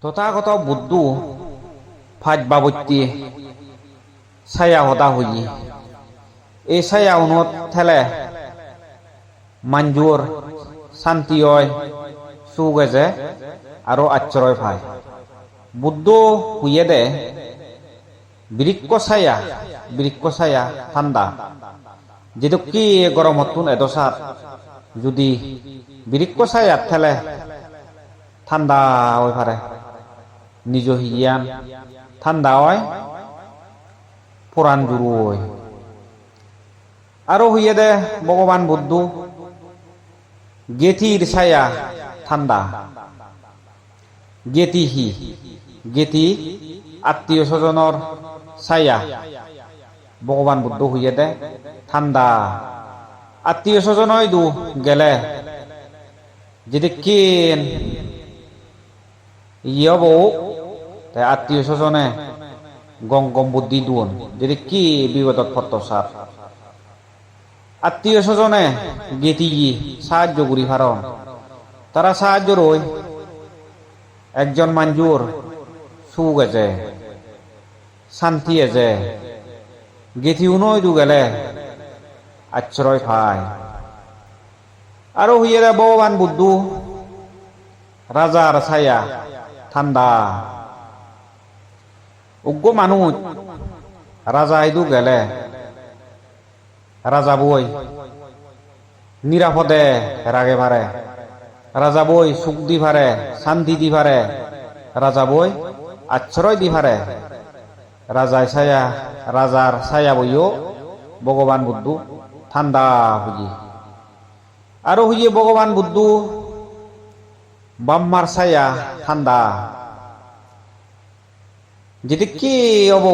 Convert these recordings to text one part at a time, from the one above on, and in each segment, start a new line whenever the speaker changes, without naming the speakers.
তথাগত বুদ্ধ ফাজ বাবত্যি ছায়া হতা হই এই ছায়া উনত থেলে মঞ্জুর শান্তি হয় সুগেজে আরো আশ্রয় পায় বুদ্ধ হুইয়ে দে বৃক্ষ ছায়া ঠান্ডা যেহেতু কি গরম হতুন এদসাত যদি বৃক্ষ ছায়া থেলে ঠান্ডা হয়ে পারে নিজ হিয়ান ঠান্ডা হয় পুরান জুরু হয় আরো হইয়ে দে ভগবান বুদ্ধ গেতির ছায়া ঠান্ডা গেতি আত্মীয় স্বজনের ছায়া ভগবান বুদ্ধ হইয়ে দে ঠান্ডা আত্মীয় স্বজন দু গেলে যদি কেন ইয়ব তাই আত্মীয় স্বজনে গম বুদ্ধি দুন যদি কি বিপদত ফটসার আত্মীয় স্বজনে গেতি সাহায্য করি ভারণ তারা সাহায্য রই একজন মঞ্জুর সুখ আছে শান্তি আছে গেতি উনই দু গেলে আশ্রয় পায় আরো হইয়ে ভগবান বুদ্ধ রাজার ছায়া ঠান্ডা উগ্র মানুষ রাজা ইদু গেলে রাজা বই নিরাপদে রাগে পারে রাজা বই সুখ দি পারে শান্তি দি পারে রাজা বই আশ্রয় দি পারে রাজার ছায়া বইও ভগবান বুদ্ধ ঠান্ডা হইয়ে আরো হইয়ে ভগবান বুদ্ধ বাম্মার ছায়া ঠান্ডা যদি কি হব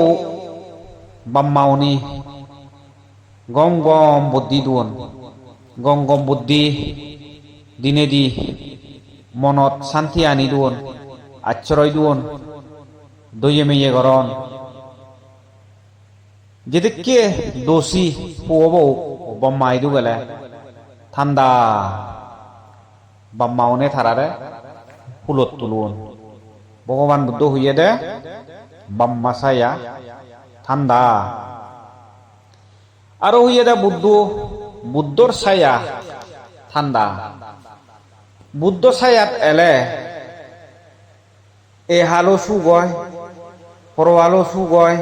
বাম্মাউনি গম বুদ্ধি দুন গম বুদ্ধি দিনে দি মনত শান্তি আনি দুন আশ্রয় দুন দইয়ে মেয়ে গরণ যদি কে দোষী হব বাম্মা ইদু গেলে ঠান্ডা বাম্মাউনে থারারে ফুলত তুলুন ভগবান বুদ্ধ হইয়ে দে বাম্মা ছায়া ঠান্ডা আরো হইয়ে দে বুদ্ধর ছায়া ঠান্ডা বুদ্ধ ছায়াত এলে এ হালো সুগয় পরওয়ালো সুগয়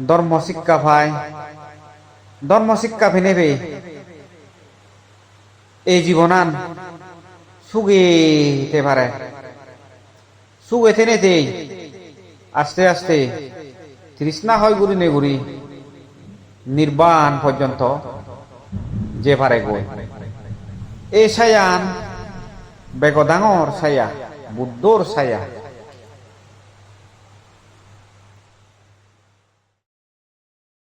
ধর্ম শিক্ষা পায় ধর্ম শিক্ষা ফেনেবে এই জীবনান সুগেতে পারে সুগে থেনেতেই আস্তে আস্তে তৃষ্ণা হয় গুরি নে গুরি নির্বাণ পর্যন্ত যে পারে গই এই ছায়ান বেগ ডাঙর ছায়া বুদ্ধর ছায়া